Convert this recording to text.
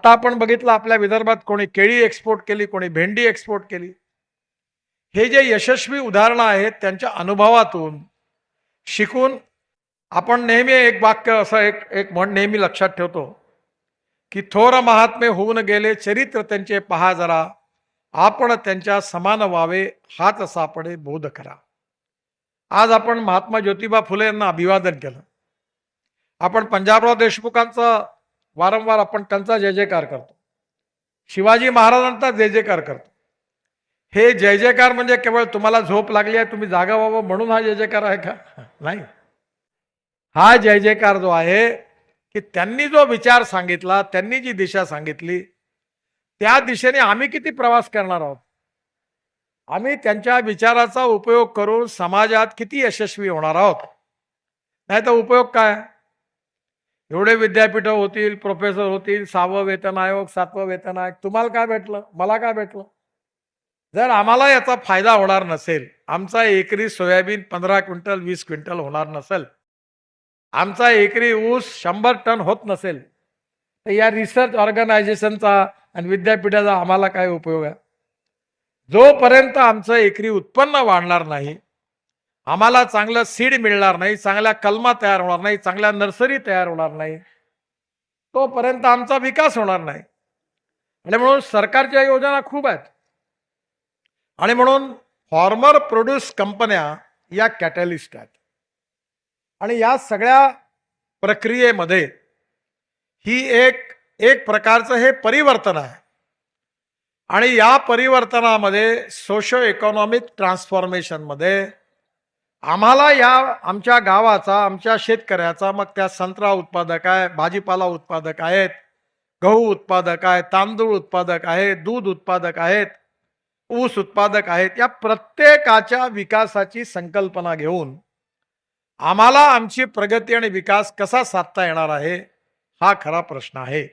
आता आपण बघितलं आपल्या विदर्भात कोणी केळी एक्सपोर्ट केली, कोणी भेंडी एक्सपोर्ट केली. हे जे यशस्वी उदाहरणं आहेत त्यांच्या अनुभवातून शिकून आपण नेहमी एक वाक्य असं एक म्हण नेहमी लक्षात ठेवतो की थोर महात्मे होऊन गेले चरित्र त्यांचे पहा जरा, आपण त्यांच्या समान व्हावे हाच सापडे बोध करा. आज आपण महात्मा ज्योतिबा फुले यांना अभिवादन केलं. आपण पंजाबराव देशमुखांचा वारंवार आपण त्यांचा जय जयकार करतो. शिवाजी महाराजांचा जय जयकार करतो. हे जय जयकार म्हणजे केवळ तुम्हाला झोप लागली आहे तुम्ही जागा व्हावं म्हणून हा जय जयकार आहे का? नाही. हा जय जयकार जो आहे की त्यांनी जो विचार सांगितला, त्यांनी जी दिशा सांगितली, त्या दिशेने आम्ही किती प्रवास करणार आहोत, आम्ही त्यांच्या विचाराचा उपयोग करून समाजात किती यशस्वी होणार आहोत. नाही तर उपयोग काय? एवढे विद्यापीठ होतील, प्रोफेसर होतील, 6वं वेतन आयोग, 7वं वेतन आयोग, तुम्हाला काय भेटलं, मला काय भेटलं? जर आम्हाला याचा फायदा होणार नसेल, आमचा एकरी सोयाबीन 15 क्विंटल 20 क्विंटल होणार नसेल, आमचा एकरी ऊस 100 टन होत नसेल, तर या रिसर्च ऑर्गनायझेशनचा आणि विद्यापीठाचा आम्हाला काय उपयोग आहे? जोपर्यंत आमचं एकरी उत्पन्न वाढणार नाही, आम्हाला चांगलं सीड मिळणार नाही, चांगल्या कलमा तयार होणार नाही, चांगल्या नर्सरी तयार होणार नाही, तोपर्यंत आमचा विकास होणार नाही. आणि म्हणून सरकारच्या योजना खूप आहेत. आणि म्हणून फार्मर प्रोड्यूस कंपन्या या कॅटलिस्ट आहेत. आणि या सगळ्या प्रक्रियेमध्ये ही एक प्रकारचं हे परिवर्तन आहे. आणि या परिवर्तनामध्ये सोशो इकॉनॉमिक ट्रान्सफॉर्मेशनमध्ये आम्हाला या आमच्या गावाचा, आमच्या शेतकऱ्याचा, मग त्या संत्रा उत्पादक आहे, भाजीपाला उत्पादक आहेत, गहू उत्पादक आहे, तांदूळ उत्पादक आहे, दूध उत्पादक आहेत, ऊस उत्पादक आहेत, या प्रत्येकाच्या विकासाची संकल्पना घेऊन आम्हाला आमची प्रगती आणि विकास कसा साधता येणार आहे हा खरा प्रश्न आहे.